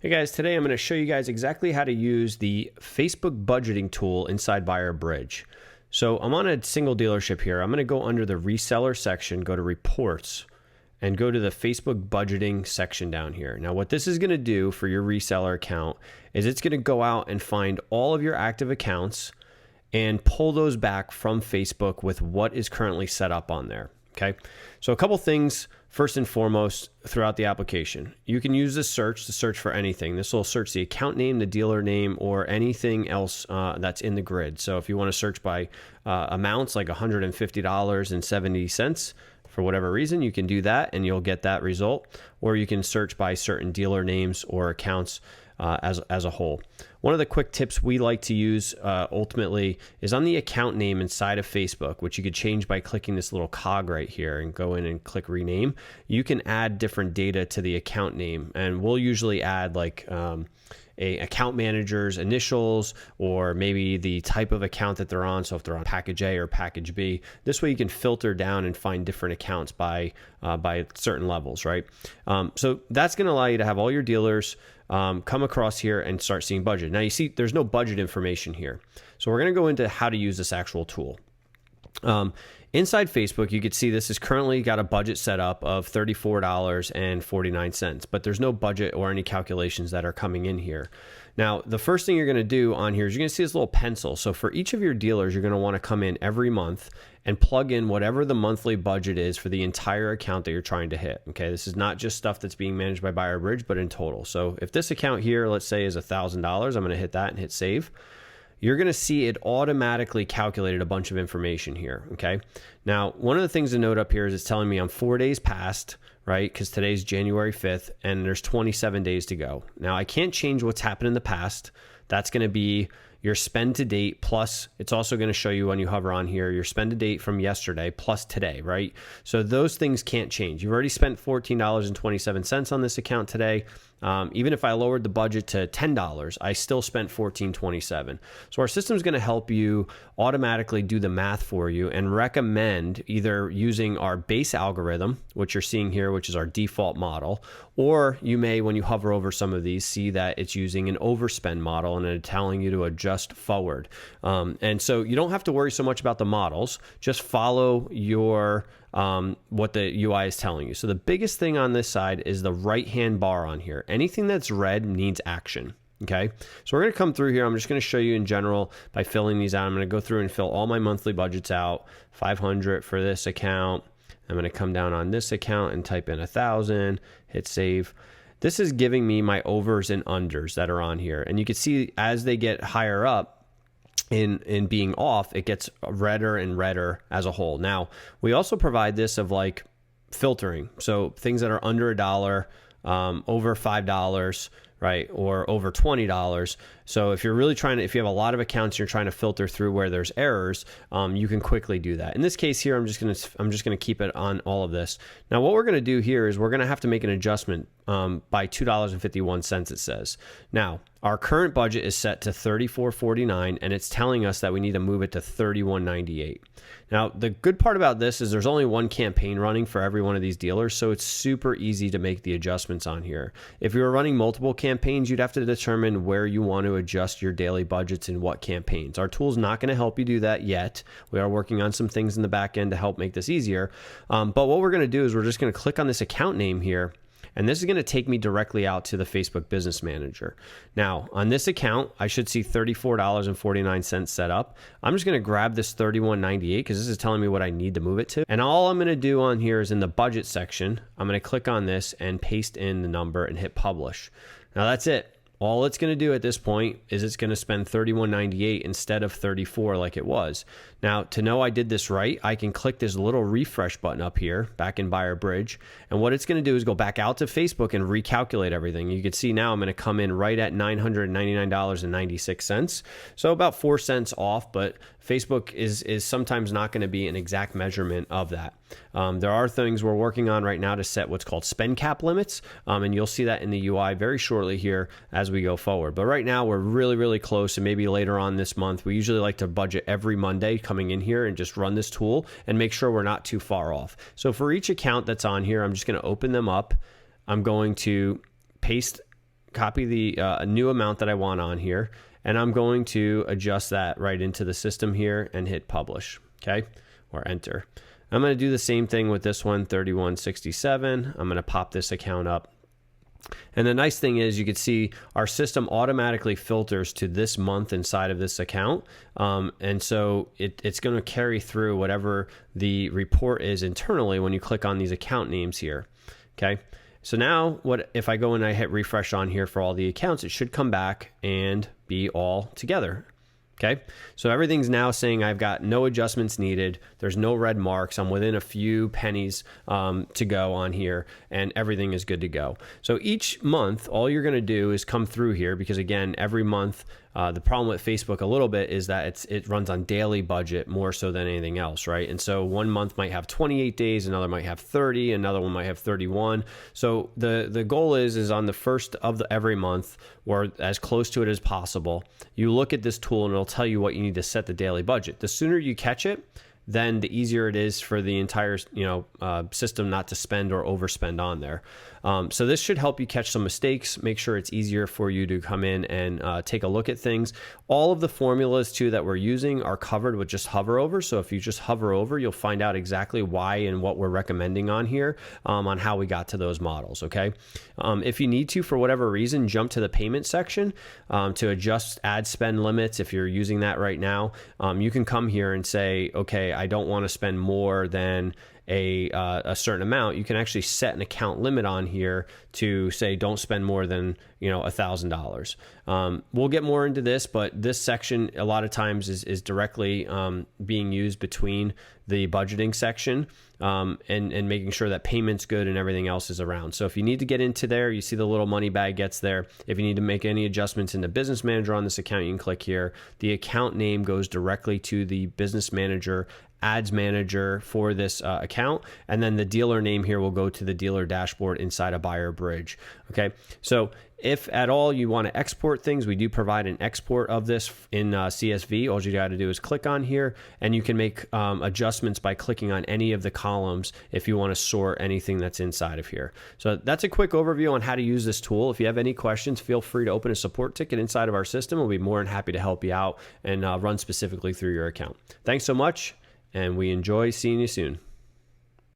Hey guys, today I'm going to show you guys exactly how to use the Facebook budgeting tool inside BuyerBridge. So I'm on a single dealership here. I'm going to go under the reseller section, go to reports, and go to the Facebook budgeting section down here. Now what this is going to do for your reseller account is it's going to go out and find all of your active accounts and pull those back from Facebook with what is currently set up on there. Okay, so a couple things first and foremost throughout the application. You can use this search to search for anything. This will search the account name, the dealer name, or anything else that's in the grid. So if you want to search by amounts like $150.70 for whatever reason, you can do that and you'll get that result. Or you can search by certain dealer names or accounts as a whole. One of the quick tips we like to use ultimately is on the account name inside of Facebook, which you could change by clicking this little cog right here and go in and click rename. You can add different data to the account name, and we'll usually add like a account manager's initials or maybe the type of account that they're on. So if they're on package A or package B, this way you can filter down and find different accounts by certain levels, right? So that's going to allow you to have all your dealers come across here and start seeing budget. Now you see there's no budget information here. So we're going to go into how to use this actual tool. Inside Facebook, you can see this is currently got a budget set up of $34.49, but there's no budget or any calculations that are coming in here. Now, the first thing you're going to do on here is you're going to see this little pencil. So for each of your dealers, you're going to want to come in every month and plug in whatever the monthly budget is for the entire account that you're trying to hit. Okay, this is not just stuff that's being managed by BuyerBridge, but in total. So if this account here, let's say, is $1,000, I'm going to hit that and hit save. You're going to see it automatically calculated a bunch of information here, okay? Now, one of the things to note up here is it's telling me I'm 4 days past, right? Because today's January 5th, and there's 27 days to go. Now, I can't change what's happened in the past. That's going to be your spend to date, plus it's also going to show you when you hover on here, your spend to date from yesterday plus today, right? So those things can't change. You've already spent $14.27 on this account today. Even if I lowered the budget to $10, I still spent $14.27. So our system is going to help you automatically do the math for you and recommend either using our base algorithm, which you're seeing here, which is our default model, or you may, when you hover over some of these, see that it's using an overspend model and it's telling you to adjust forward. And so you don't have to worry so much about the models. Just follow your what the UI is telling you. So the biggest thing on this side is the right-hand bar on here. Anything that's red needs action. Okay, so we're going to come through here. I'm just going to show you in general by filling these out. I'm going to go through and fill all my monthly budgets out. 500 for this account. I'm going to come down on this account and type in 1,000, hit save. This is giving me my overs and unders that are on here. And you can see as they get higher up, in being off, it gets redder and redder as a whole. Now, we also provide this of like filtering. So things that are under $1, over $5, right? Or over $20. So if you're really trying to, if you have a lot of accounts, you're trying to filter through where there's errors, you can quickly do that. In this case here, I'm just gonna keep it on all of this. Now, what we're gonna do here is we're gonna have to make an adjustment by $2.51, it says. Now, our current budget is set to $34.49, and it's telling us that we need to move it to $31.98. Now, the good part about this is there's only one campaign running for every one of these dealers, so it's super easy to make the adjustments on here. If you were running multiple campaigns, you'd have to determine where you want to adjust your daily budgets in what campaigns. Our tool's not going to help you do that yet. We are working on some things in the back end to help make this easier. But what we're going to do is we're just going to click on this account name here, and this is going to take me directly out to the Facebook Business Manager. Now, on this account, I should see $34.49 set up. I'm just going to grab this $31.98 because this is telling me what I need to move it to. And all I'm going to do on here is in the budget section, I'm going to click on this and paste in the number and hit publish. Now that's it. All it's going to do at this point is it's going to spend $31.98 instead of $34 like it was. Now, to know I did this right, I can click this little refresh button up here back in BuyerBridge. And what it's going to do is go back out to Facebook and recalculate everything. You can see now I'm going to come in right at $999.96. So about 4 cents off, but Facebook is sometimes not going to be an exact measurement of that. There are things we're working on right now to set what's called spend cap limits, and you'll see that in the UI very shortly here as we go forward. But right now we're really, really close, and maybe later on this month. We usually like to budget every Monday coming in here and just run this tool and make sure we're not too far off. So for each account that's on here, I'm just going to open them up. I'm going to paste copy the new amount that I want on here, and I'm going to adjust that right into the system here and hit publish, okay, or enter. I'm going to do the same thing with this one, 3167. I'm going to pop this account up. And the nice thing is you can see our system automatically filters to this month inside of this account. And so it's going to carry through whatever the report is internally when you click on these account names here. Okay. So now if I go and I hit refresh on here for all the accounts, it should come back and be all together. Okay, so everything's now saying I've got no adjustments needed. There's no red marks. I'm within a few pennies to go on here, and everything is good to go. So each month, all you're going to do is come through here because, again, every month, the problem with Facebook a little bit is that it runs on daily budget more so than anything else, right? And so one month might have 28 days, another might have 30, another one might have 31. So the goal is on the first of every month, or as close to it as possible, you look at this tool and it'll tell you what you need to set the daily budget. The sooner you catch it, then the easier it is for the entire system not to spend or overspend on there. So this should help you catch some mistakes, make sure it's easier for you to come in and take a look at things. All of the formulas too that we're using are covered with just hover over. So if you just hover over, you'll find out exactly why and what we're recommending on here on how we got to those models, okay? If you need to, for whatever reason, jump to the payment section to adjust ad spend limits. If you're using that right now, you can come here and say, okay, I don't want to spend more than a certain amount. You can actually set an account limit on here to say don't spend more than $1,000. We'll get more into this, but this section a lot of times is directly being used between the budgeting section and making sure that payment's good and everything else is around. So if you need to get into there, you see the little money bag gets there. If you need to make any adjustments in the business manager on this account, you can click here. The account name goes directly to the business manager ads manager for this account, and then the dealer name here will go to the dealer dashboard inside of BuyerBridge. Okay, so if at all you want to export things, we do provide an export of this in CSV. All you got to do is click on here, and you can make adjustments by clicking on any of the columns if you want to sort anything that's inside of here. So that's a quick overview on how to use this tool. If you have any questions, feel free to open a support ticket inside of our system. We'll be more than happy to help you out and run specifically through your account. Thanks so much, and we enjoy seeing you soon.